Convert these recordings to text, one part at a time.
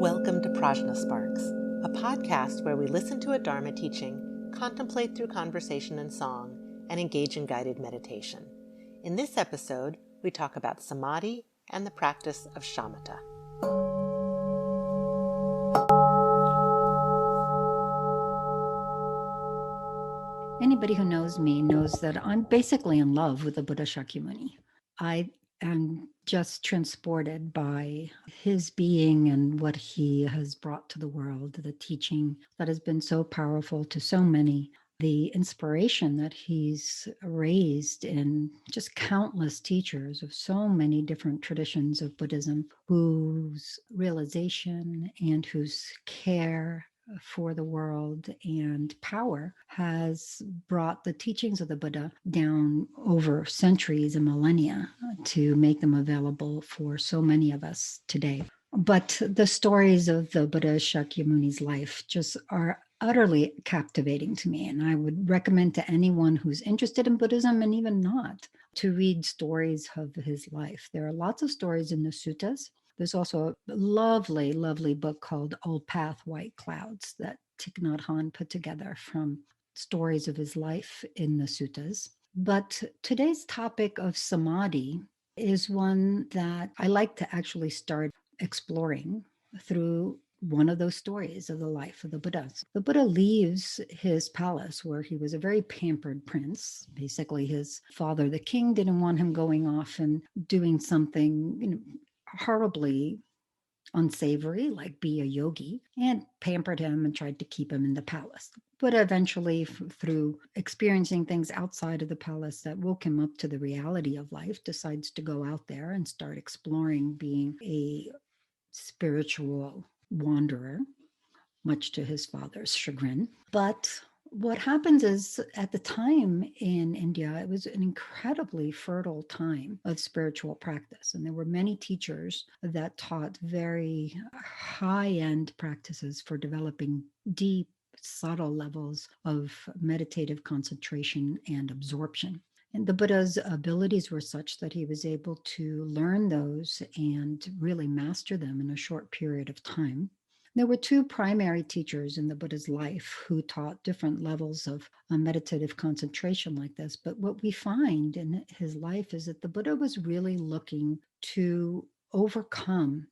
Welcome to PRAJNA SPARKS, a podcast where we listen to a Dharma teaching, contemplate through conversation and song, and engage in guided meditation. In this episode, we talk about Samadhi and the practice of Shamatha. Anybody who knows me knows that I'm basically in love with the Buddha Shakyamuni. I am just transported by his being and what he has brought to the world, the teaching that has been so powerful to so many, the inspiration that he's raised in just countless teachers of so many different traditions of Buddhism, whose realization and whose care for the world and power has brought the teachings of the Buddha down over centuries and millennia to make them available for so many of us today. But the stories of the Buddha Shakyamuni's life just are utterly captivating to me. And I would recommend to anyone who's interested in Buddhism and even not to read stories of his life. There are lots of stories in the suttas. There's also a lovely, lovely book called Old Path, White Clouds that Thich Nhat Hanh put together from stories of his life in the suttas. But today's topic of samadhi is one that I like to actually start exploring through one of those stories of the life of the Buddha. The Buddha leaves his palace where he was a very pampered prince. Basically, his father, the king, didn't want him going off and doing something, horribly unsavory, like be a yogi, and pampered him and tried to keep him in the palace. But eventually, through experiencing things outside of the palace that woke him up to the reality of life, decides to go out there and start exploring being a spiritual wanderer, much to his father's chagrin. But what happens is at the time in India, it was an incredibly fertile time of spiritual practice. And there were many teachers that taught very high-end practices for developing deep, subtle levels of meditative concentration and absorption. And the Buddha's abilities were such that he was able to learn those and really master them in a short period of time. There were two primary teachers in the Buddha's life who taught different levels of meditative concentration like this. But what we find in his life is that the Buddha was really looking to overcome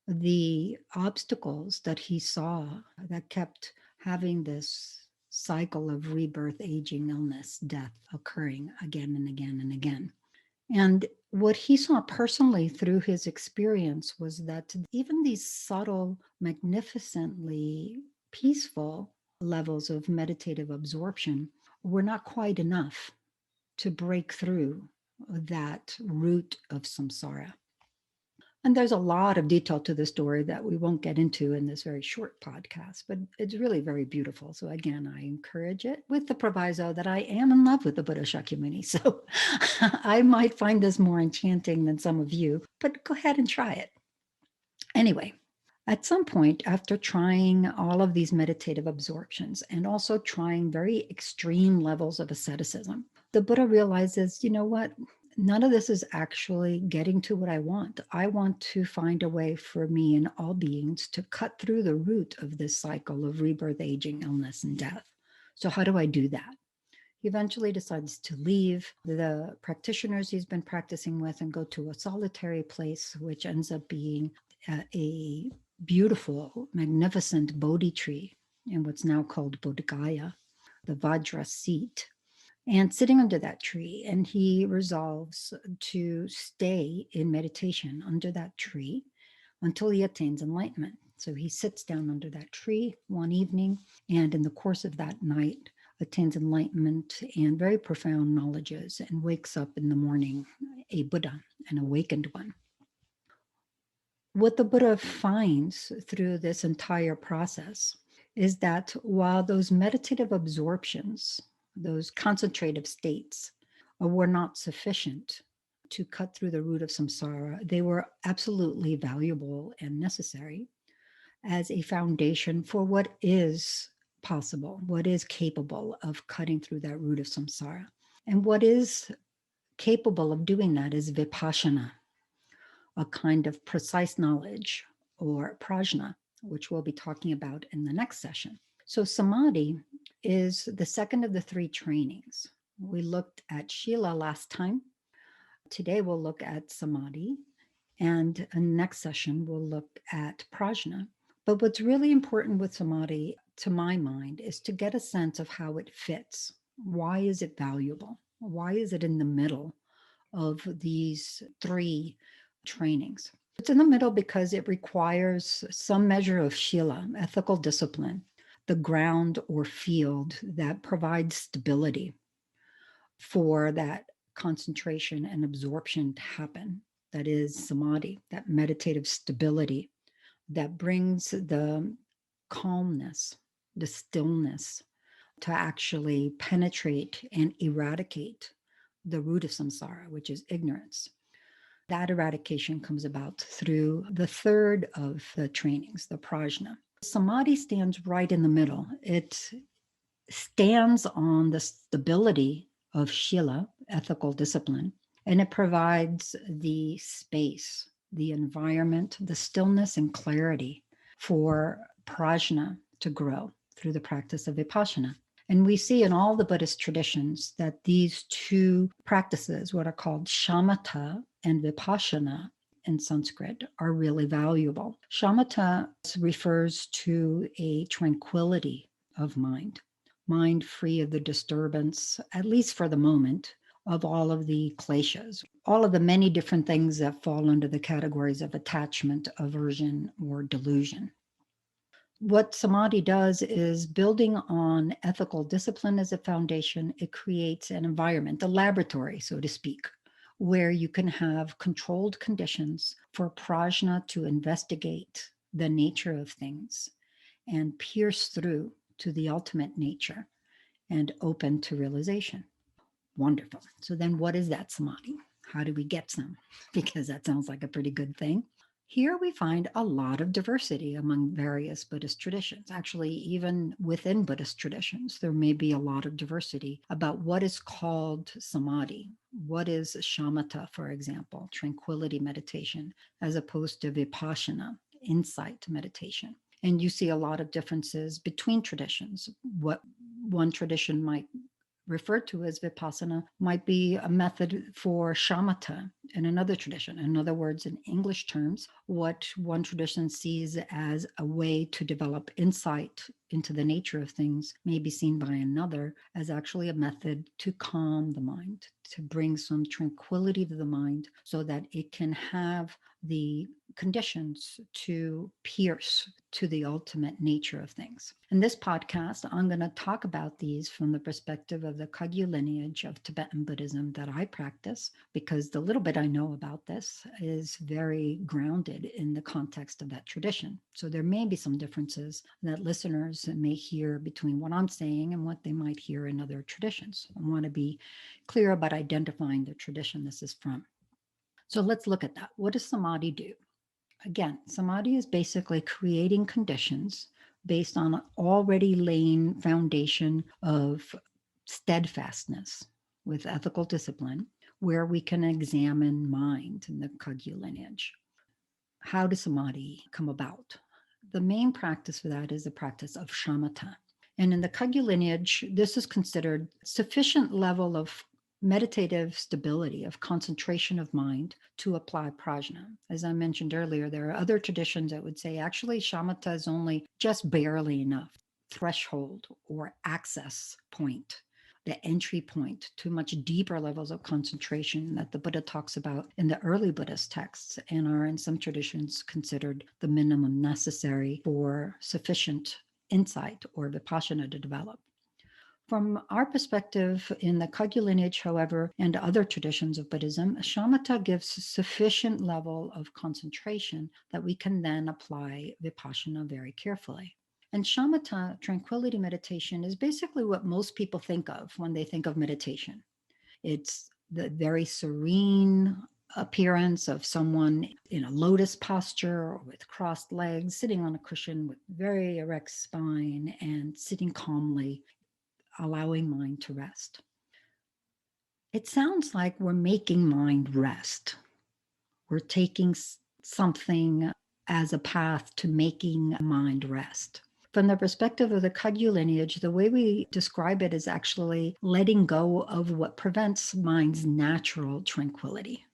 the obstacles that he saw that kept having this cycle of rebirth, aging, illness, death occurring again and again and again. And what he saw personally through his experience was that even these subtle, magnificently peaceful levels of meditative absorption were not quite enough to break through that root of samsara. And there's a lot of detail to the story that we won't get into in this very short podcast, but it's really very beautiful. So again, I encourage it with the proviso that I am in love with the Buddha Shakyamuni. So I might find this more enchanting than some of you, but go ahead and try it. Anyway, at some point, after trying all of these meditative absorptions and also trying very extreme levels of asceticism, the Buddha realizes, you know what? None of this is actually getting to what I want. I want to find a way for me and all beings to cut through the root of this cycle of rebirth, aging, illness, and death. So how do I do that? He eventually decides to leave the practitioners he's been practicing with and go to a solitary place, which ends up being a beautiful, magnificent Bodhi tree in what's now called Bodhgaya, the Vajra seat. And sitting under that tree, and he resolves to stay in meditation under that tree until he attains enlightenment. So he sits down under that tree one evening, and in the course of that night, attains enlightenment and very profound knowledges, and wakes up in the morning a Buddha, an awakened one. What the Buddha finds through this entire process is that while those meditative absorptions, those concentrative states, were not sufficient to cut through the root of samsara, they were absolutely valuable and necessary as a foundation for what is possible, what is capable of cutting through that root of samsara. And what is capable of doing that is vipassana, a kind of precise knowledge, or prajna, which we'll be talking about in the next session. So Samadhi is the second of the three trainings. We looked at Shila last time. Today we'll look at Samadhi, and in the next session we'll look at Prajna. But what's really important with Samadhi, to my mind, is to get a sense of how it fits. Why is it valuable? Why is it in the middle of these three trainings? It's in the middle because it requires some measure of Shila, ethical discipline, the ground or field that provides stability for that concentration and absorption to happen. That is Samadhi, that meditative stability that brings the calmness, the stillness to actually penetrate and eradicate the root of samsara, which is ignorance. That eradication comes about through the third of the trainings, the prajna. Samadhi stands right in the middle. It stands on the stability of Shila, ethical discipline, and it provides the space, the environment, the stillness and clarity for prajna to grow through the practice of vipassana. And we see in all the Buddhist traditions that these two practices, what are called shamatha and vipassana in Sanskrit, are really valuable. Shamatha refers to a tranquility of mind free of the disturbance, at least for the moment, of all of the kleshas, all of the many different things that fall under the categories of attachment, aversion, or delusion. What samadhi does is, building on ethical discipline as a foundation, it creates an environment, a laboratory, so to speak, where you can have controlled conditions for prajna to investigate the nature of things and pierce through to the ultimate nature and open to realization. Wonderful. So then what is that samadhi? How do we get some? Because that sounds like a pretty good thing. Here we find a lot of diversity among various Buddhist traditions. Actually, even within Buddhist traditions, there may be a lot of diversity about what is called samadhi. What is shamatha, for example, tranquility meditation, as opposed to vipassana, insight meditation. And you see a lot of differences between traditions. What one tradition might refer to as vipassana might be a method for shamatha in another tradition. In other words, in English terms, what one tradition sees as a way to develop insight into the nature of things may be seen by another as actually a method to calm the mind, to bring some tranquility to the mind so that it can have the conditions to pierce to the ultimate nature of things. In this podcast, I'm going to talk about these from the perspective of the Kagyu lineage of Tibetan Buddhism that I practice, because the little bit I know about this is very grounded in the context of that tradition. So there may be some differences that listeners may hear between what I'm saying and what they might hear in other traditions. I want to be clear about identifying the tradition this is from. So let's look at that. What does samadhi do? Again, samadhi is basically creating conditions based on an already laid foundation of steadfastness with ethical discipline, where we can examine mind in the Kagyu lineage. How does samadhi come about? The main practice for that is the practice of shamatha. And in the Kagyu lineage, this is considered sufficient level of meditative stability, of concentration of mind to apply prajna. As I mentioned earlier, there are other traditions that would say actually shamatha is only just barely enough threshold or access point, the entry point to much deeper levels of concentration that the Buddha talks about in the early Buddhist texts and are in some traditions considered the minimum necessary for sufficient insight or vipassana to develop. From our perspective in the Kagyu lineage, however, and other traditions of Buddhism, shamatha gives sufficient level of concentration that we can then apply vipassana very carefully. And shamatha, tranquility meditation, is basically what most people think of when they think of meditation. It's the very serene appearance of someone in a lotus posture or with crossed legs, sitting on a cushion with very erect spine and sitting calmly, allowing mind to rest. It sounds like we're making mind rest. We're taking something as a path to making mind rest. From the perspective of the Kagyu lineage, the way we describe it is actually letting go of what prevents mind's natural tranquility.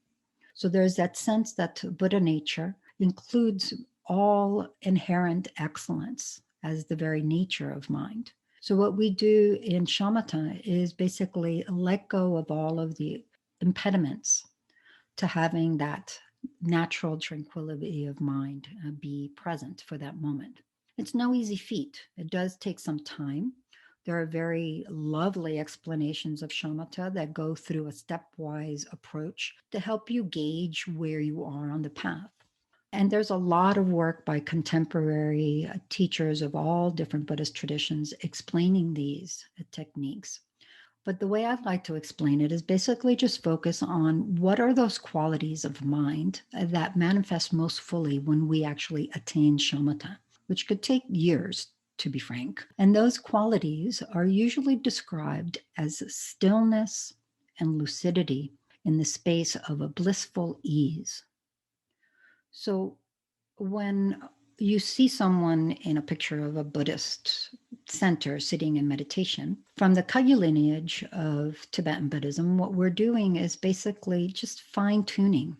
So there's that sense that Buddha nature includes all inherent excellence as the very nature of mind. So what we do in shamatha is basically let go of all of the impediments to having that natural tranquility of mind be present for that moment. It's no easy feat. It does take some time. There are very lovely explanations of shamatha that go through a stepwise approach to help you gauge where you are on the path. And there's a lot of work by contemporary teachers of all different Buddhist traditions explaining these techniques. But the way I'd like to explain it is basically just focus on what are those qualities of mind that manifest most fully when we actually attain shamatha, which could take years, to be frank. And those qualities are usually described as stillness and lucidity in the space of a blissful ease. So when you see someone in a picture of a Buddhist center sitting in meditation, from the Kagyu lineage of Tibetan Buddhism, what we're doing is basically just fine tuning,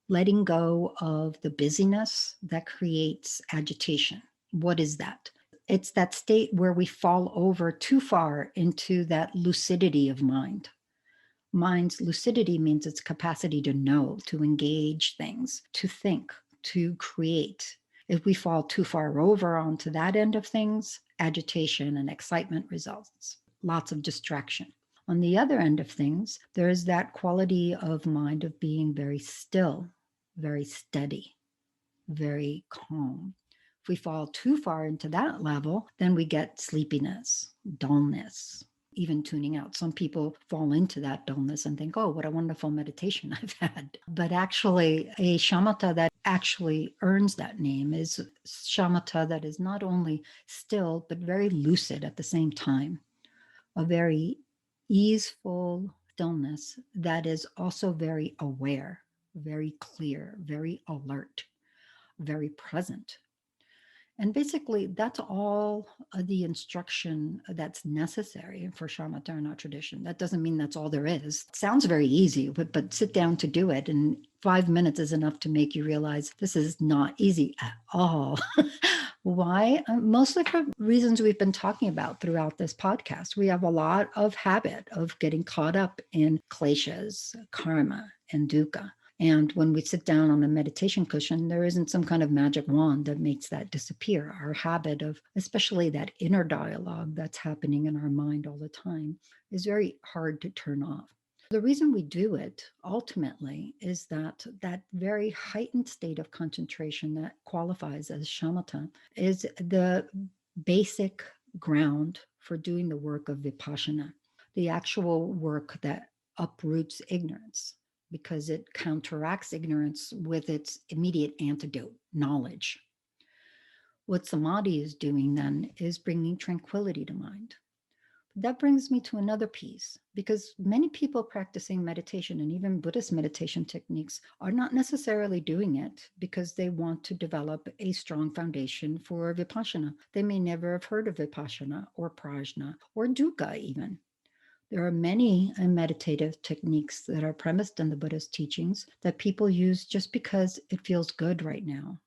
letting go of the busyness that creates agitation. What is that? It's that state where we fall over too far into that lucidity of mind. Mind's lucidity means its capacity to know, to engage things, to think, to create. If we fall too far over onto that end of things, agitation and excitement results, lots of distraction. On the other end of things, there is that quality of mind of being very still, very steady, very calm. If we fall too far into that level, then we get sleepiness, dullness, even tuning out. Some people fall into that dullness and think, oh, what a wonderful meditation I've had. But actually, a shamatha that actually earns that name is shamatha that is not only still, but very lucid at the same time. A very easeful stillness that is also very aware, very clear, very alert, very present. And basically, that's all the instruction that's necessary for shamatha in our tradition. That doesn't mean that's all there is. It sounds very easy, but sit down to do it. And 5 minutes is enough to make you realize this is not easy at all. Why? Mostly for reasons we've been talking about throughout this podcast. We have a lot of habit of getting caught up in kleshas, karma, and dukkha. And when we sit down on a meditation cushion, there isn't some kind of magic wand that makes that disappear. Our habit of, especially that inner dialogue that's happening in our mind all the time, is very hard to turn off. The reason we do it ultimately is that that very heightened state of concentration that qualifies as shamatha is the basic ground for doing the work of vipassana, the actual work that uproots ignorance, because it counteracts ignorance with its immediate antidote, knowledge. What samadhi is doing then is bringing tranquility to mind. That brings me to another piece, because many people practicing meditation and even Buddhist meditation techniques are not necessarily doing it because they want to develop a strong foundation for vipassana. They may never have heard of vipassana or prajna or dukkha even. There are many meditative techniques that are premised in the Buddhist teachings that people use just because it feels good right now.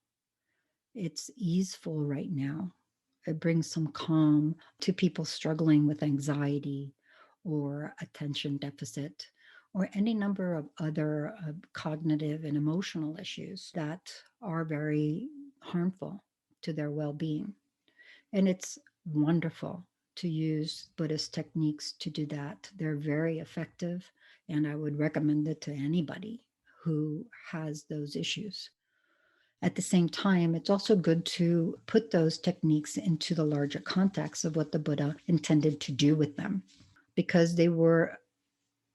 It's easeful right now. It brings some calm to people struggling with anxiety or attention deficit or any number of other cognitive and emotional issues that are very harmful to their well-being. And it's wonderful to use Buddhist techniques to do that. They're very effective, and I would recommend it to anybody who has those issues. At the same time, it's also good to put those techniques into the larger context of what the Buddha intended to do with them, because they were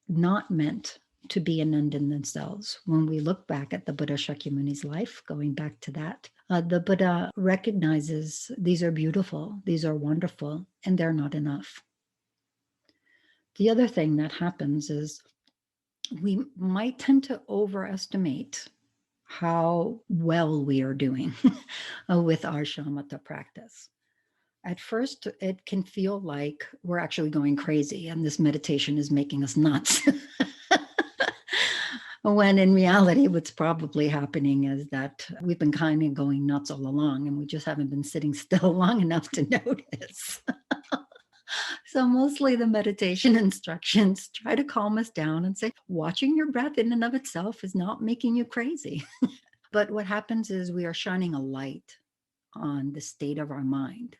not meant to be an end in themselves. When we look back at the Buddha Shakyamuni's life, going back to that, the Buddha recognizes these are beautiful, these are wonderful, and they're not enough. The other thing that happens is we might tend to overestimate how well we are doing with our shamatha practice. At first, it can feel like we're actually going crazy and this meditation is making us nuts. When in reality, what's probably happening is that we've been kind of going nuts all along and we just haven't been sitting still long enough to notice. So, mostly the meditation instructions try to calm us down and say, watching your breath in and of itself is not making you crazy. But what happens is we are shining a light on the state of our mind,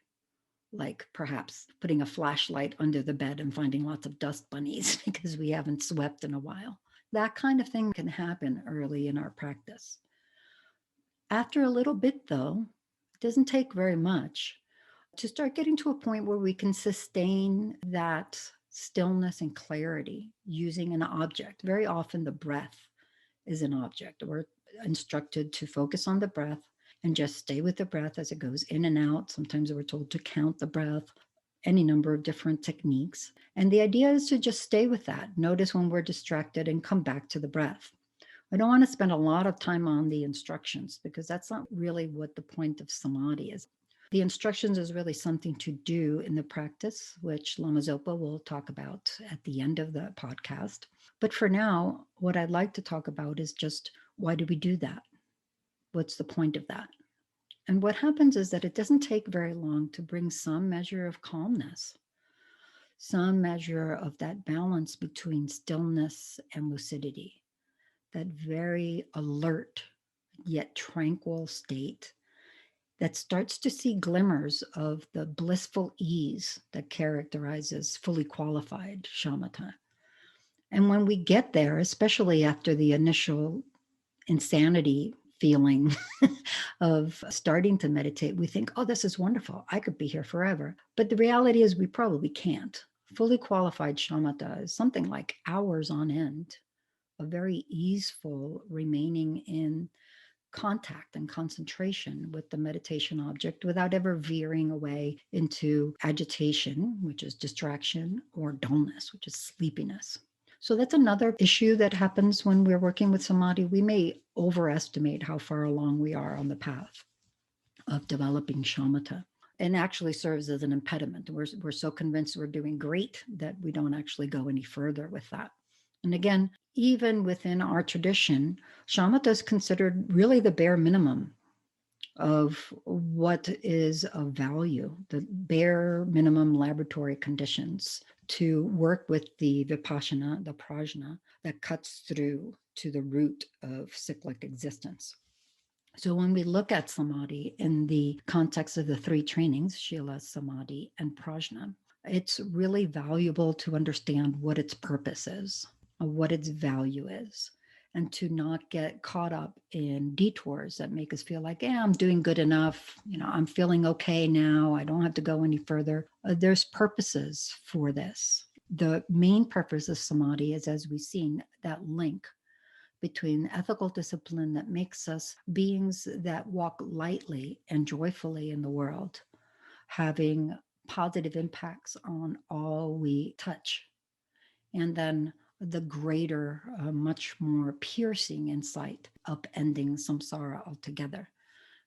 like perhaps putting a flashlight under the bed and finding lots of dust bunnies because we haven't swept in a while. That kind of thing can happen early in our practice. After a little bit, though, it doesn't take very much to start getting to a point where we can sustain that stillness and clarity using an object. Very often, the breath is an object. We're instructed to focus on the breath and just stay with the breath as it goes in and out. Sometimes we're told to count the breath, any number of different techniques. And the idea is to just stay with that. Notice when we're distracted and come back to the breath. I don't want to spend a lot of time on the instructions because that's not really what the point of samadhi is. The instructions is really something to do in the practice, which Lama Zopa will talk about at the end of the podcast. But for now, what I'd like to talk about is just why do we do that? What's the point of that? And what happens is that it doesn't take very long to bring some measure of calmness, some measure of that balance between stillness and lucidity, that very alert yet tranquil state that starts to see glimmers of the blissful ease that characterizes fully qualified shamatha. And when we get there, especially after the initial insanity feeling of starting to meditate, we think, oh, this is wonderful. I could be here forever. But the reality is, we probably can't. Fully qualified shamatha is something like hours on end, a very easeful remaining in contact and concentration with the meditation object without ever veering away into agitation, which is distraction, or dullness, which is sleepiness. So that's another issue that happens when we're working with samadhi. We may overestimate how far along we are on the path of developing shamatha, and actually serves as an impediment. We're so convinced we're doing great that we don't actually go any further with that. And again, even within our tradition, shamatha is considered really the bare minimum of what is of value, the bare minimum laboratory conditions to work with the vipassana, the prajna, that cuts through to the root of cyclic existence. So when we look at samadhi in the context of the three trainings, shila, samadhi, and prajna, it's really valuable to understand what its purpose is, what its value is, and to not get caught up in detours that make us feel like, yeah, I'm doing good enough. I'm feeling okay now. I don't have to go any further. There's purposes for this. The main purpose of samadhi is, as we've seen, that link between ethical discipline that makes us beings that walk lightly and joyfully in the world, having positive impacts on all we touch, and then the greater, much more piercing insight, upending samsara altogether.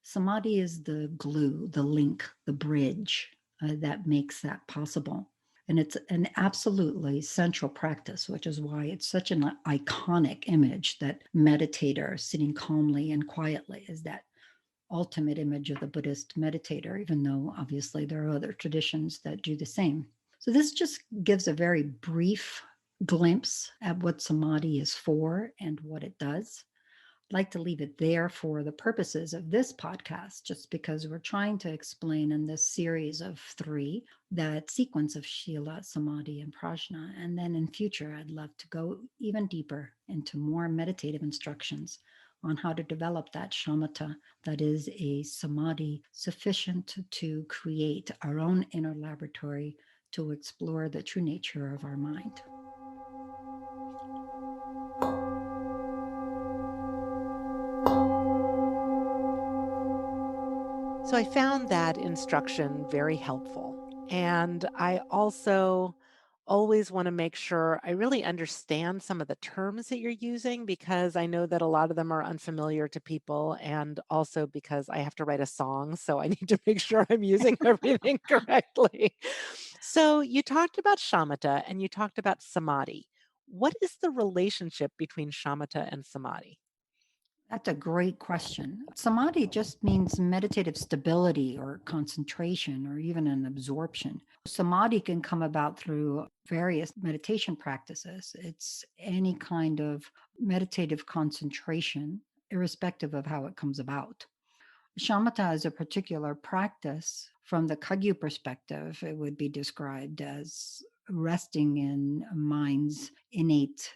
Samadhi is the glue, the link, the bridge that makes that possible. And it's an absolutely central practice, which is why it's such an iconic image that meditator sitting calmly and quietly is that ultimate image of the Buddhist meditator, even though obviously there are other traditions that do the same. So this just gives a very brief glimpse at what samadhi is for and what it does. I'd like to leave it there for the purposes of this podcast, just because we're trying to explain in this series of three that sequence of Shila, Samadhi, and Prajna. And then in future, I'd love to go even deeper into more meditative instructions on how to develop that shamatha, that is a samadhi sufficient to create our own inner laboratory to explore the true nature of our mind. So I found that instruction very helpful. And I also always want to make sure I really understand some of the terms that you're using because I know that a lot of them are unfamiliar to people, and also because I have to write a song. So I need to make sure I'm using everything correctly. So you talked about shamatha and you talked about samadhi. What is the relationship between shamatha and samadhi? That's a great question. Samadhi just means meditative stability or concentration or even an absorption. Samadhi can come about through various meditation practices. It's any kind of meditative concentration, irrespective of how it comes about. Shamatha is a particular practice. From the Kagyu perspective, it would be described as resting in mind's innate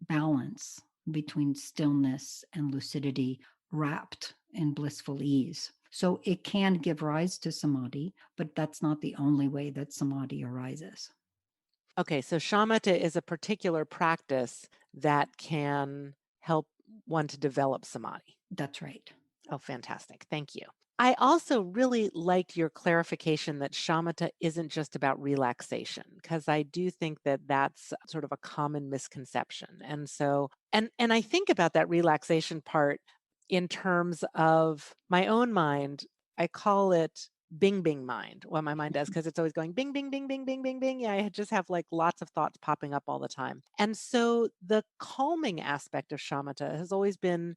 balance between stillness and lucidity, wrapped in blissful ease. So it can give rise to samadhi, but that's not the only way that samadhi arises. Okay, so shamatha is a particular practice that can help one to develop samadhi. That's right. Oh, fantastic. Thank you. I also really liked your clarification that shamatha isn't just about relaxation, because I do think that that's sort of a common misconception. And so, and I think about that relaxation part in terms of my own mind. I call it bing bing mind, what my mind does, because it's always going bing bing bing bing bing bing bing. Yeah, I just have like lots of thoughts popping up all the time. And so the calming aspect of shamatha has always been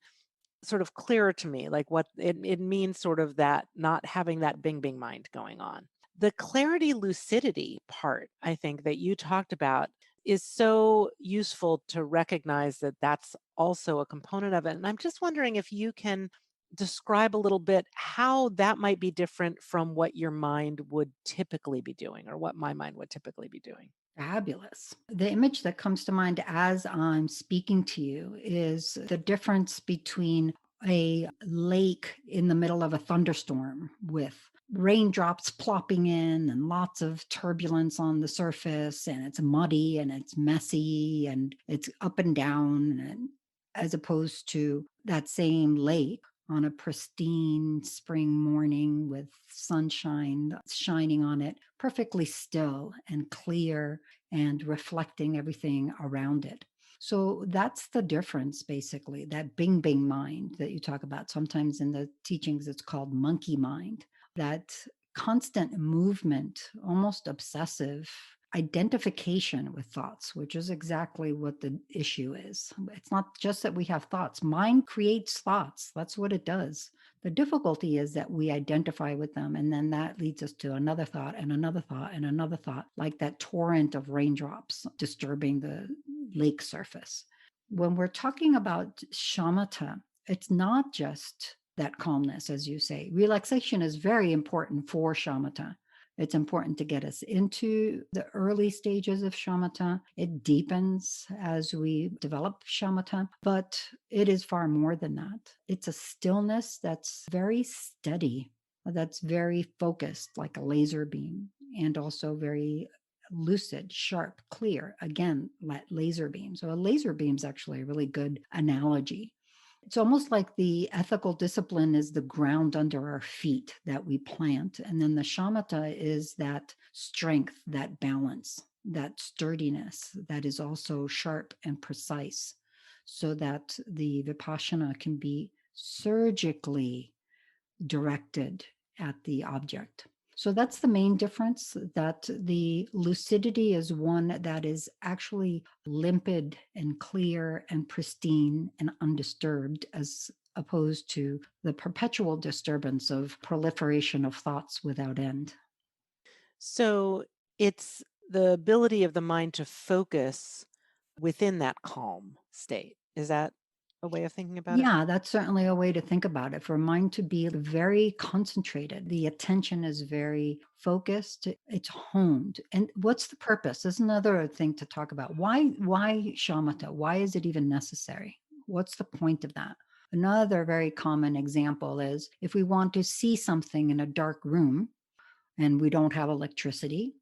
sort of clearer to me, like what it means, sort of that not having that bing bing mind going on. The clarity lucidity part, I think, that you talked about is so useful to recognize that that's also a component of it. And I'm just wondering if you can describe a little bit how that might be different from what your mind would typically be doing or what my mind would typically be doing. Fabulous. The image that comes to mind as I'm speaking to you is the difference between a lake in the middle of a thunderstorm with raindrops plopping in and lots of turbulence on the surface, and it's muddy and it's messy and it's up and down, and as opposed to that same lake on a pristine spring morning with sunshine shining on it, perfectly still and clear and reflecting everything around it. So that's the difference, basically, that bing bing mind that you talk about. Sometimes in the teachings, it's called monkey mind, that constant movement, almost obsessive identification with thoughts, which is exactly what the issue is. It's not just that we have thoughts, mind creates thoughts. That's what it does. The difficulty is that we identify with them, and then that leads us to another thought and another thought and another thought, like that torrent of raindrops disturbing the lake surface. When we're talking about shamatha, it's not just that calmness, as you say. Relaxation is very important for shamatha. It's important to get us into the early stages of shamatha. It deepens as we develop shamatha, but it is far more than that. It's a stillness that's very steady, that's very focused, like a laser beam, and also very lucid, sharp, clear. Again, that laser beam. So a laser beam is actually a really good analogy. It's almost like the ethical discipline is the ground under our feet that we plant. And then the shamatha is that strength, that balance, that sturdiness that is also sharp and precise, so that the vipassana can be surgically directed at the object. So that's the main difference, that the lucidity is one that is actually limpid and clear and pristine and undisturbed, as opposed to the perpetual disturbance of proliferation of thoughts without end. So it's the ability of the mind to focus within that calm state. Is that a way of thinking about it? Yeah, that's certainly a way to think about it. For mind to be very concentrated, the attention is very focused, it's honed. And what's the purpose? There's another thing to talk about. Why shamatha? Why is it even necessary? What's the point of that? Another very common example is if we want to see something in a dark room and we don't have electricity,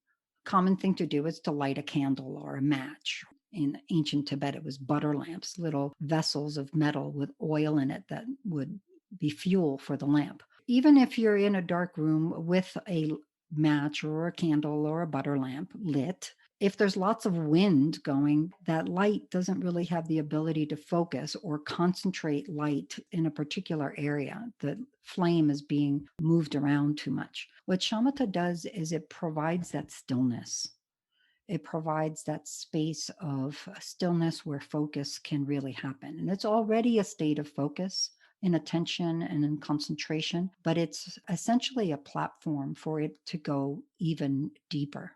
common thing to do is to light a candle or a match. In ancient Tibet, it was butter lamps, little vessels of metal with oil in it that would be fuel for the lamp. Even if you're in a dark room with a match or a candle or a butter lamp lit, If there's lots of wind going, that light doesn't really have the ability to focus or concentrate light in a particular area. The flame is being moved around too much. What shamatha does is it provides that stillness. It provides that space of stillness where focus can really happen. And it's already a state of focus in attention and in concentration, but it's essentially a platform for it to go even deeper.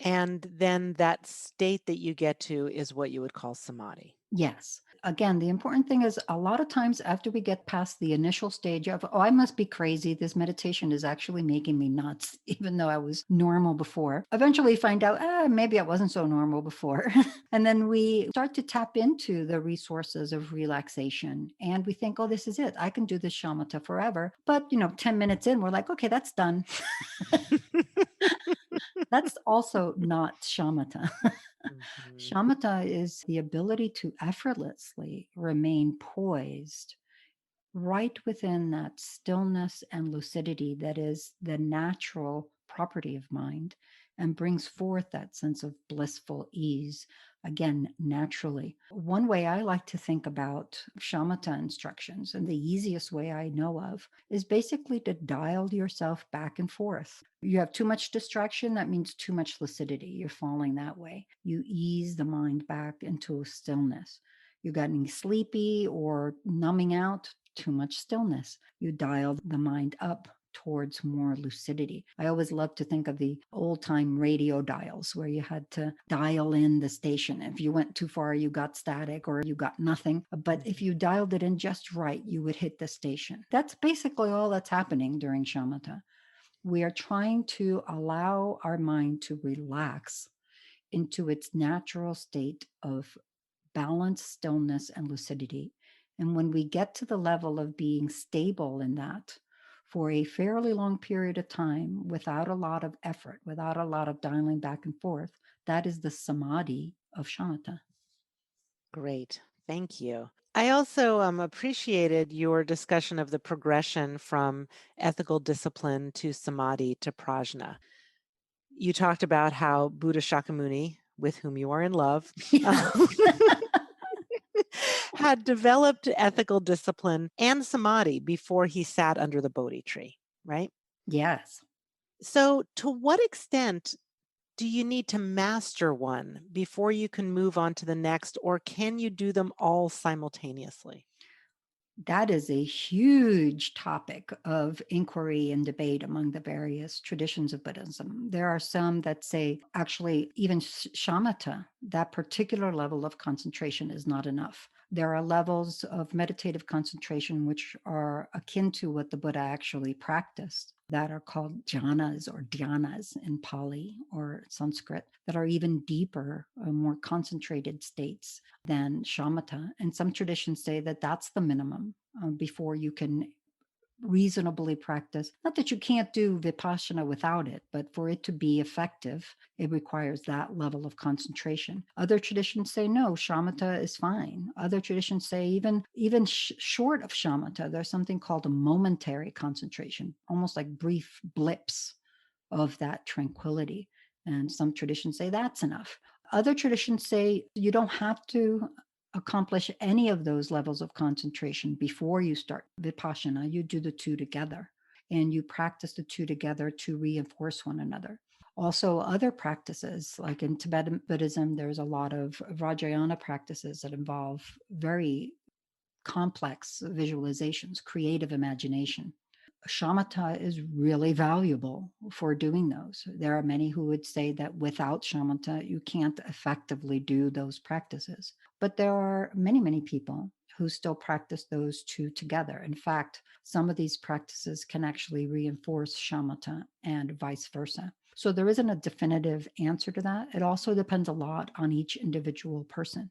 And then that state that you get to is what you would call samadhi. Yes. Again, the important thing is a lot of times after we get past the initial stage of, oh, I must be crazy. This meditation is actually making me nuts, even though I was normal before. Eventually find out, maybe I wasn't so normal before. And then we start to tap into the resources of relaxation. And we think, oh, this is it. I can do this shamatha forever. But, 10 minutes in, we're like, okay, that's done. That's also not shamatha. Mhm. Shamatha is the ability to effortlessly remain poised right within that stillness and lucidity that is the natural property of mind and brings forth that sense of blissful ease, again, naturally. One way I like to think about shamatha instructions, and the easiest way I know of, is basically to dial yourself back and forth. You have too much distraction, that means too much lucidity. You're falling that way. You ease the mind back into a stillness. You got any sleepy or numbing out, too much stillness. You dial the mind up towards more lucidity. I always love to think of the old time radio dials where you had to dial in the station. If you went too far, you got static or you got nothing. But if you dialed it in just right, you would hit the station. That's basically all that's happening during shamatha. We are trying to allow our mind to relax into its natural state of balance, stillness, and lucidity. And when we get to the level of being stable in that for a fairly long period of time without a lot of effort, without a lot of dialing back and forth, that is the samadhi of shamatha. Great. Thank you. I also appreciated your discussion of the progression from ethical discipline to samadhi to prajna. You talked about how Buddha Shakyamuni, with whom you are in love, Yes. had developed ethical discipline and samadhi before he sat under the Bodhi tree, right? Yes. So, to what extent do you need to master one before you can move on to the next, or can you do them all simultaneously? That is a huge topic of inquiry and debate among the various traditions of Buddhism. There are some that say, actually, even shamatha, that particular level of concentration is not enough. There are levels of meditative concentration which are akin to what the Buddha actually practiced that are called jhanas or dhyanas in Pali or Sanskrit that are even deeper, more concentrated states than shamatha. And some traditions say that that's the minimum before you can reasonably practice. Not that you can't do vipassana without it, but for it to be effective, it requires that level of concentration. Other traditions say no, shamatha is fine. Other traditions say even short of shamatha, there's something called a momentary concentration, almost like brief blips of that tranquility. And some traditions say that's enough. Other traditions say you don't have to accomplish any of those levels of concentration before you start vipassana. You do the two together and you practice the two together to reinforce one another. Also, other practices, like in Tibetan Buddhism, there's a lot of Vajrayana practices that involve very complex visualizations, creative imagination. Shamatha is really valuable for doing those. There are many who would say that without shamatha, you can't effectively do those practices. But there are many, many people who still practice those two together. In fact, some of these practices can actually reinforce shamatha and vice versa. So there isn't a definitive answer to that. It also depends a lot on each individual person.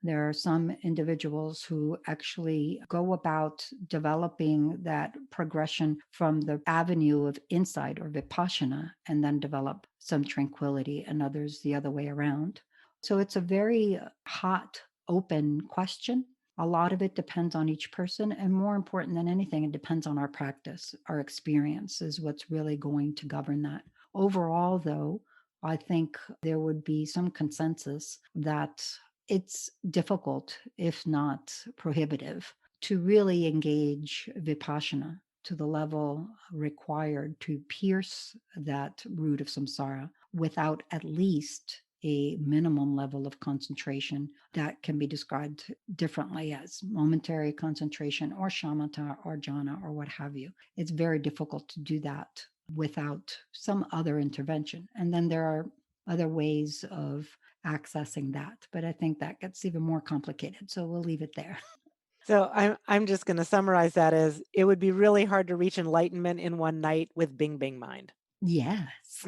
There are some individuals who actually go about developing that progression from the avenue of insight or vipassana and then develop some tranquility, and others the other way around. So it's a very hot, open question. A lot of it depends on each person. And more important than anything, it depends on our practice. Our experience is what's really going to govern that. Overall, though, I think there would be some consensus that it's difficult, if not prohibitive, to really engage vipassana to the level required to pierce that root of samsara without at least a minimum level of concentration that can be described differently as momentary concentration or shamatha or jhana or what have you. It's very difficult to do that without some other intervention. And then there are other ways of accessing that. But I think that gets even more complicated. So we'll leave it there. So I'm just going to summarize that as it would be really hard to reach enlightenment in one night with Bing Bing mind. Yes.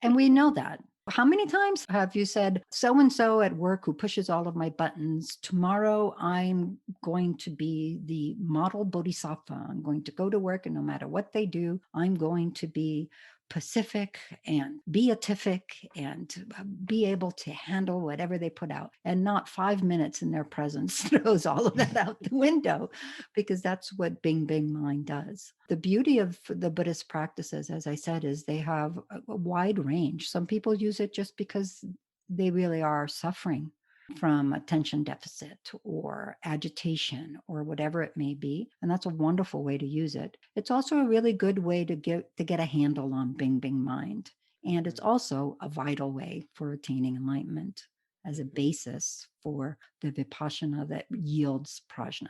And we know that. How many times have you said, so and so at work who pushes all of my buttons, tomorrow I'm going to be the model bodhisattva. I'm going to go to work, and no matter what they do, I'm going to be pacific and beatific and be able to handle whatever they put out. And not 5 minutes in their presence throws all of that out the window, because that's what Bing Bing mind does. The beauty of the Buddhist practices, as I said, is they have a wide range. Some people use it just because they really are suffering from attention deficit or agitation or whatever it may be, and that's a wonderful way to use it. It's also a really good way to get a handle on Bing Bing mind, and it's also a vital way for attaining enlightenment as a basis for the vipassana that yields prajna.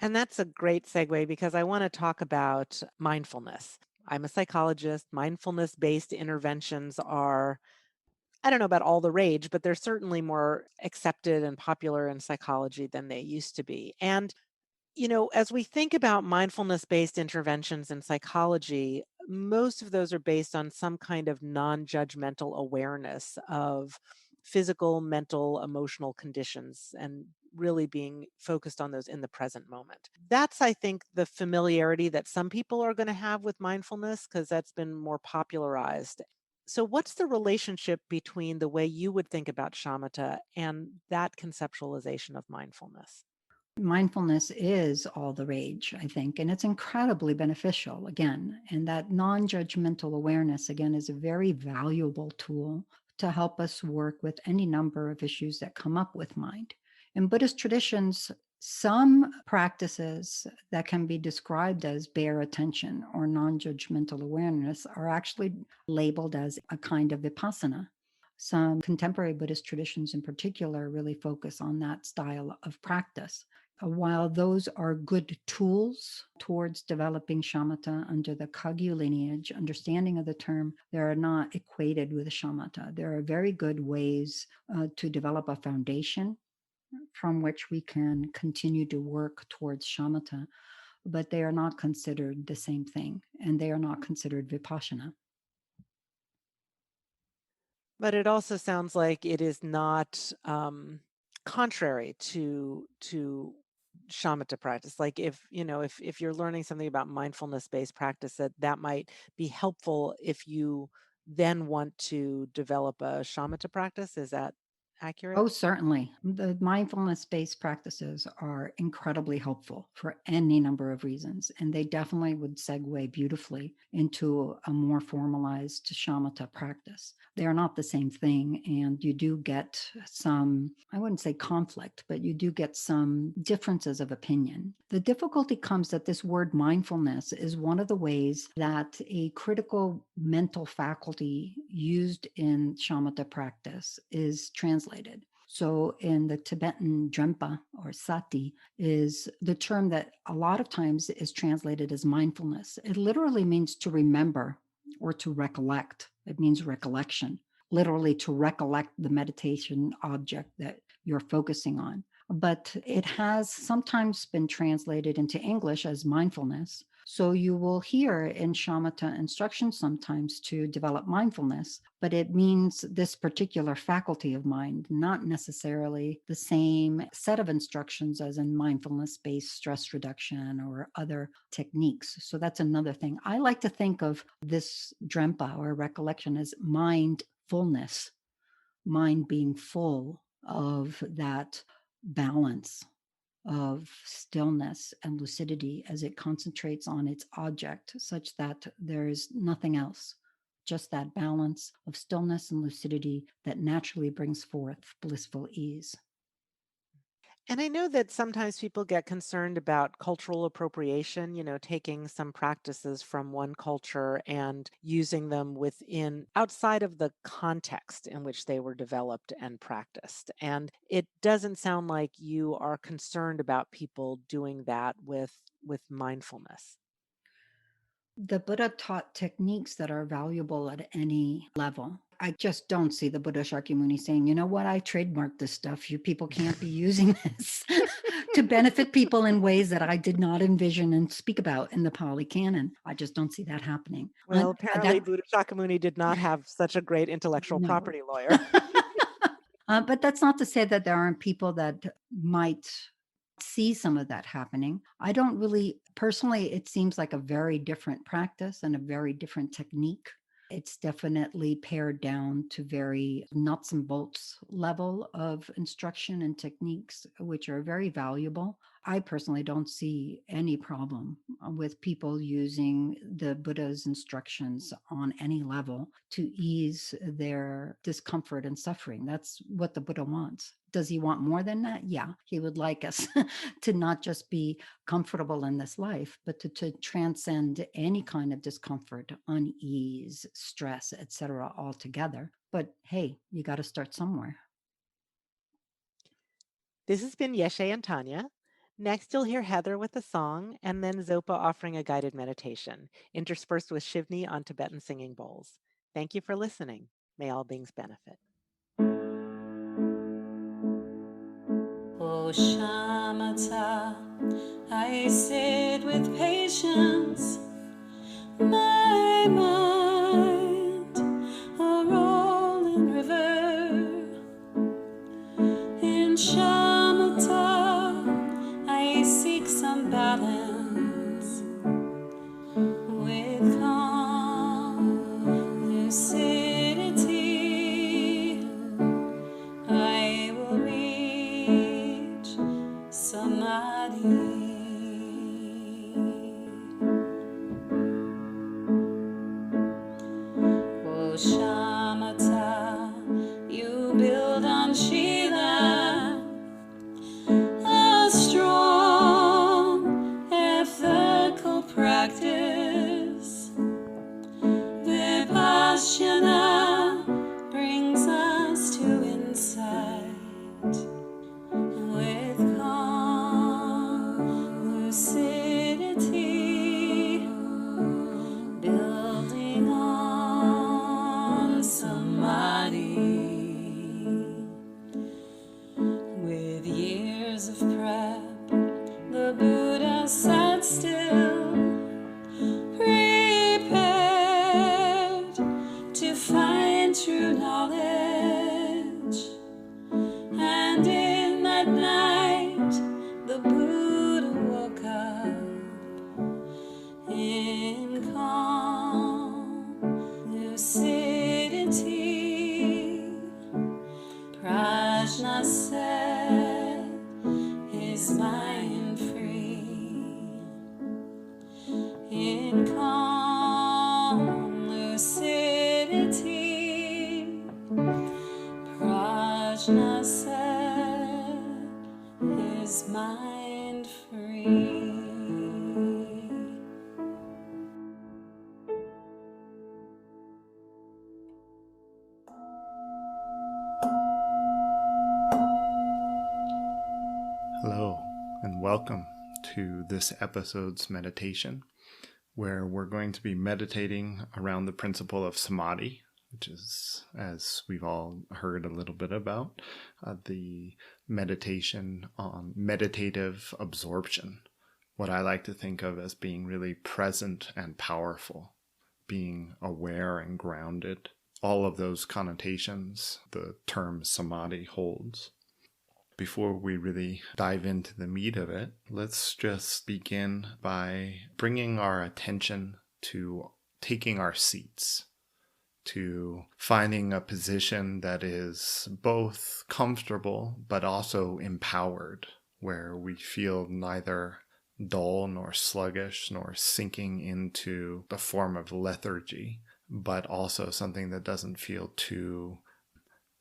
And that's a great segue because I want to talk about mindfulness. I'm a psychologist. Mindfulness-based interventions are, I don't know about all the rage, but they're certainly more accepted and popular in psychology than they used to be. And as we think about mindfulness-based interventions in psychology, most of those are based on some kind of non-judgmental awareness of physical, mental, emotional conditions and really being focused on those in the present moment. That's, I think, the familiarity that some people are going to have with mindfulness because that's been more popularized. So, what's the relationship between the way you would think about shamatha and that conceptualization of mindfulness? Mindfulness is all the rage, I think, and it's incredibly beneficial again. And that non judgmental awareness, again, is a very valuable tool to help us work with any number of issues that come up with mind. In Buddhist traditions, some practices that can be described as bare attention or non judgmental awareness are actually labeled as a kind of vipassana. Some contemporary Buddhist traditions, in particular, really focus on that style of practice. While those are good tools towards developing shamatha under the Kagyu lineage, understanding of the term, they are not equated with shamatha. There are very good ways to develop a foundation from which we can continue to work towards shamatha, but they are not considered the same thing, and they are not considered vipassana. But it also sounds like it is not contrary to shamatha practice. Like if you're learning something about mindfulness-based practice, that might be helpful if you then want to develop a shamatha practice. Is that accurate? Oh, certainly. The mindfulness based practices are incredibly helpful for any number of reasons. And they definitely would segue beautifully into a more formalized shamatha practice. They are not the same thing. And you do get some, I wouldn't say conflict, but you do get some differences of opinion. The difficulty comes that this word mindfulness is one of the ways that a critical mental faculty used in shamatha practice is translated. So in the Tibetan drempa or sati is the term that a lot of times is translated as mindfulness. It literally means to remember or to recollect. It means recollection, literally to recollect the meditation object that you're focusing on. But it has sometimes been translated into English as mindfulness. So you will hear in shamatha instructions sometimes to develop mindfulness, but it means this particular faculty of mind, not necessarily the same set of instructions as in mindfulness-based stress reduction or other techniques. So that's another thing. I like to think of this drempa or recollection as mindfulness, mind being full of that balance of stillness and lucidity as it concentrates on its object, such that there is nothing else just that balance of stillness and lucidity that naturally brings forth blissful ease. And I know that sometimes people get concerned about cultural appropriation, taking some practices from one culture and using them within outside of the context in which they were developed and practiced. And it doesn't sound like you are concerned about people doing that with mindfulness. The Buddha taught techniques that are valuable at any level. I just don't see the Buddha Shakyamuni saying, you know what, I trademarked this stuff. You people can't be using this to benefit people in ways that I did not envision and speak about in the Pali Canon. I just don't see that happening. Well, apparently That Buddha Shakyamuni did not have such a great intellectual no. property lawyer. But that's not to say that there aren't people that might see some of that happening. I don't really, personally, it seems like a very different practice and a very different technique. It's definitely pared down to very nuts and bolts level of instruction and techniques, which are very valuable. I personally don't see any problem with people using the Buddha's instructions on any level to ease their discomfort and suffering. That's what the Buddha wants. Does he want more than that? Yeah, he would like us to not just be comfortable in this life, but to transcend any kind of discomfort, unease, stress, etc. altogether. But hey, you got to start somewhere. This has been Yeshe and Tanya. Next, you'll hear Heather with a song, and then Zopa offering a guided meditation, interspersed with Shivni on Tibetan singing bowls. Thank you for listening. May all beings benefit. O Shamatha, I sit with patience, my mind a rolling river. In Shamatha, I seek some balance with calm lucidity. I will reach Samadhi. O Shamatha, you build on Shila, a strong ethical practice. Vipassana brings us to insight with calm lucidity, building on Samadhi. With years of prep, the Buddha sat still, prepared to find true knowledge. And in that night, the Buddha woke up in calm lucidity. PRAJNA set his mind free. In calm lucidity, PRAJNA set his mind free. Hello, and welcome to this episode's meditation, where we're going to be meditating around the principle of Samadhi, which is, as we've all heard a little bit about, the meditation on meditative absorption, what I like to think of as being really present and powerful, being aware and grounded. All of those connotations the term Samadhi holds. Before we really dive into the meat of it, let's just begin by bringing our attention to taking our seats, to finding a position that is both comfortable but also empowered, where we feel neither dull nor sluggish nor sinking into the form of lethargy, but also something that doesn't feel too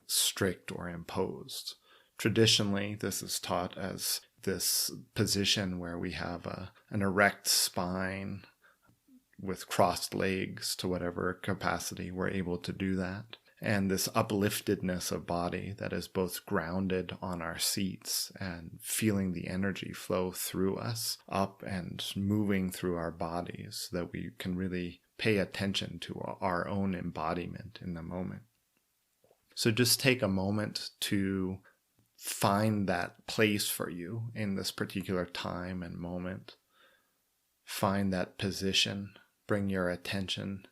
strict or imposed. Traditionally, this is taught as this position where we have an erect spine with crossed legs to whatever capacity we're able to do that. And this upliftedness of body that is both grounded on our seats and feeling the energy flow through us up and moving through our bodies, so that we can really pay attention to our own embodiment in the moment. So just take a moment to find that place for you in this particular time and moment. Find that position. Bring your attention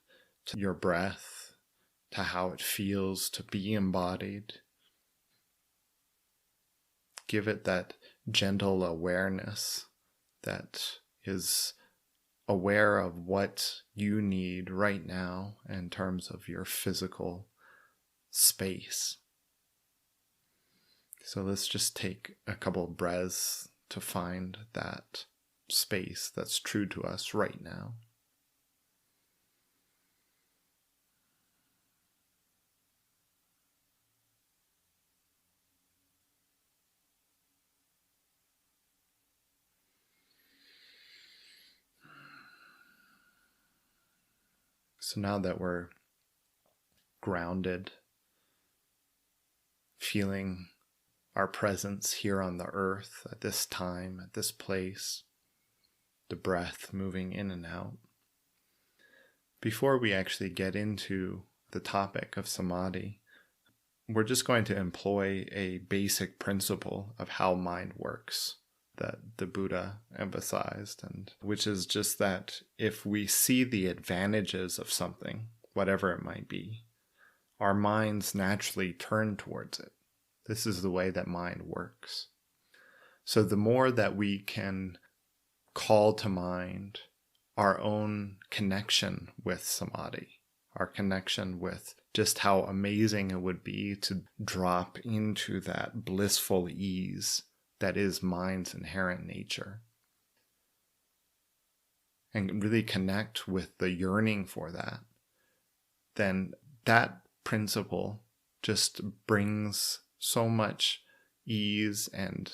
to your breath, to how it feels to be embodied. Give it that gentle awareness that is aware of what you need right now in terms of your physical space. So let's just take a couple of breaths to find that space that's true to us right now. So now that we're grounded, feeling our presence here on the earth at this time, at this place, the breath moving in and out. Before we actually get into the topic of samadhi, we're just going to employ a basic principle of how mind works that the Buddha emphasized, and which is just that if we see the advantages of something, whatever it might be, our minds naturally turn towards it. This is the way that mind works. So the more that we can call to mind our own connection with samadhi, our connection with just how amazing it would be to drop into that blissful ease that is mind's inherent nature, and really connect with the yearning for that, then that principle just brings so much ease and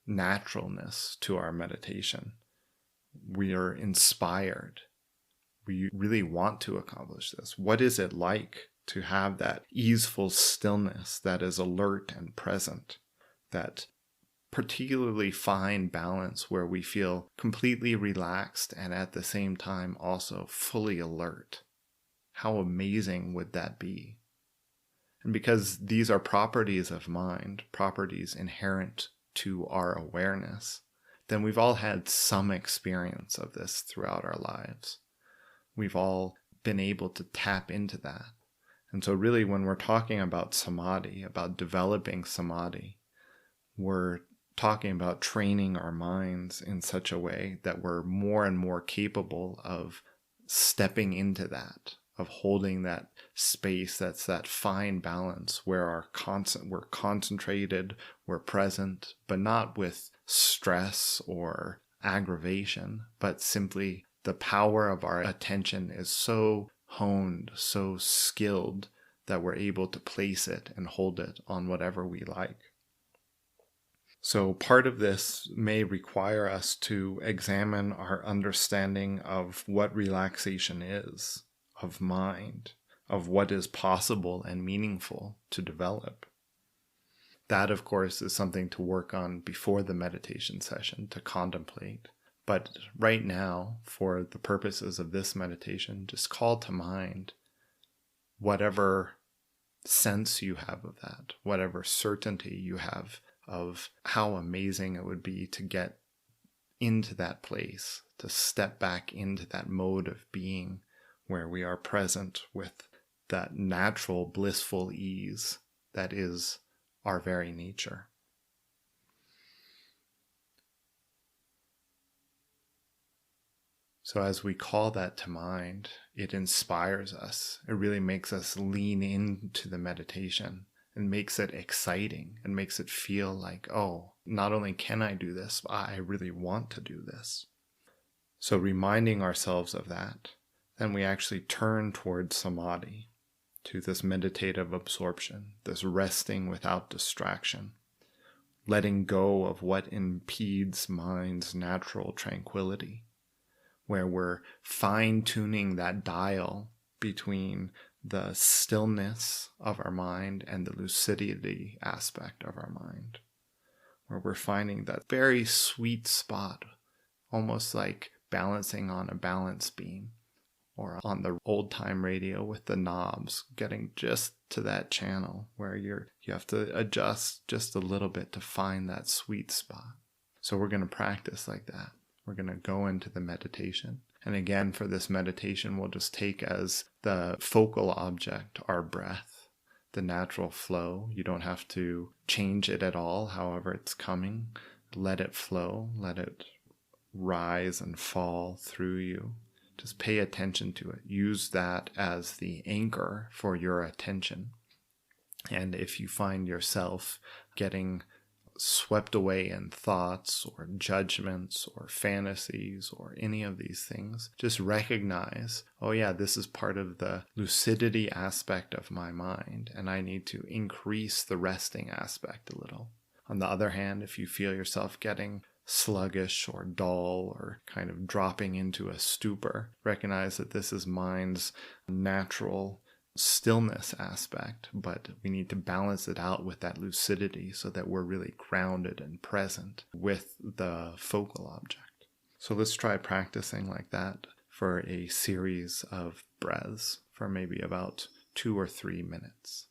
naturalness to our meditation. We are inspired. We really want to accomplish this. What is it like to have that easeful stillness that is alert and present, that particularly fine balance where we feel completely relaxed and at the same time also fully alert? How amazing would that be? And because these are properties of mind, properties inherent to our awareness, then we've all had some experience of this throughout our lives. We've all been able to tap into that. And so really when we're talking about samadhi, about developing samadhi, we're talking about training our minds in such a way that we're more and more capable of stepping into that, of holding that space that's that fine balance where we're concentrated, we're present, but not with stress or aggravation, but simply the power of our attention is so honed, so skilled that we're able to place it and hold it on whatever we like. So part of this may require us to examine our understanding of what relaxation is, of mind, of what is possible and meaningful to develop. That, of course, is something to work on before the meditation session, to contemplate. But right now, for the purposes of this meditation, just call to mind whatever sense you have of that, whatever certainty you have of how amazing it would be to get into that place, to step back into that mode of being where we are present with that natural blissful ease that is our very nature. So as we call that to mind, it inspires us. It really makes us lean into the meditation and makes it exciting and makes it feel like, oh, not only can I do this, but I really want to do this. So reminding ourselves of that then we actually turn towards Samadhi, to this meditative absorption, this resting without distraction, letting go of what impedes mind's natural tranquility, where we're fine-tuning that dial between the stillness of our mind and the lucidity aspect of our mind, where we're finding that very sweet spot, almost like balancing on a balance beam, or on the old-time radio with the knobs, getting just to that channel where you have to adjust just a little bit to find that sweet spot. So we're going to practice like that. We're going to go into the meditation. And again, for this meditation, we'll just take as the focal object our breath, the natural flow. You don't have to change it at all, however it's coming. Let it flow, let it rise and fall through you. Just pay attention to it. Use that as the anchor for your attention. And if you find yourself getting swept away in thoughts or judgments or fantasies or any of these things, just recognize, oh yeah, this is part of the lucidity aspect of my mind, and I need to increase the resting aspect a little. On the other hand, if you feel yourself getting sluggish or dull or kind of dropping into a stupor, recognize that this is mind's natural stillness aspect, but we need to balance it out with that lucidity so that we're really grounded and present with the focal object. So let's try practicing like that for a series of breaths for maybe about 2 or 3 minutes.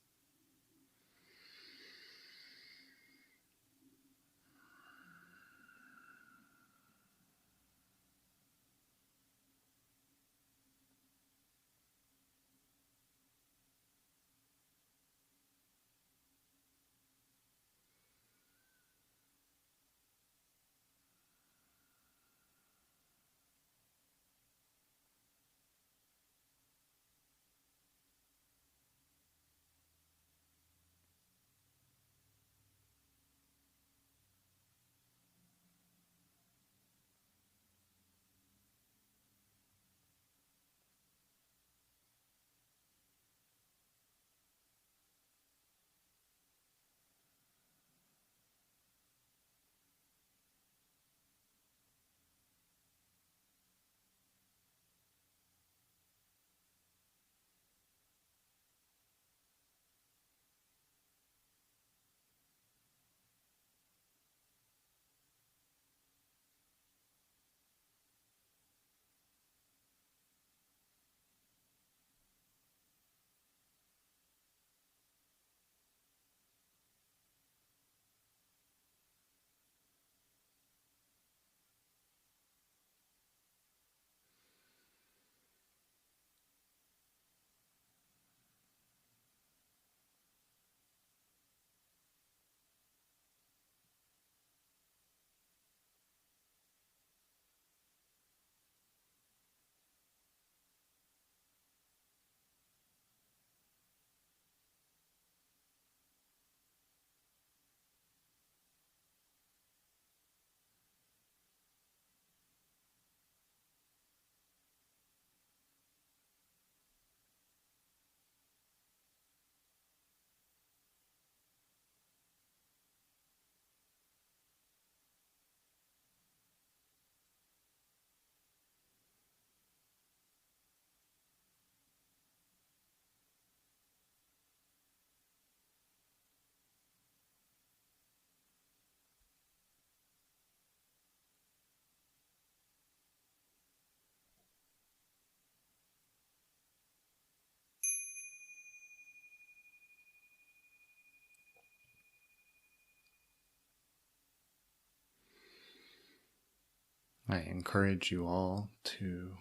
I encourage you all to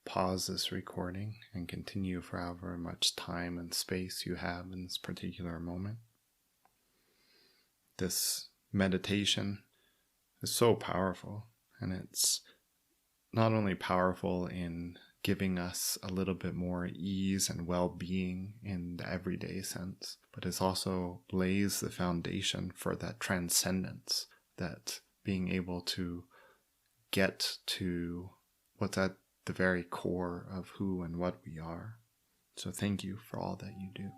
pause this recording and continue for however much time and space you have in this particular moment. This meditation is so powerful, and it's not only powerful in giving us a little bit more ease and well-being in the everyday sense, but it also lays the foundation for that transcendence, that being able to get to what's at the very core of who and what we are. So thank you for all that you do.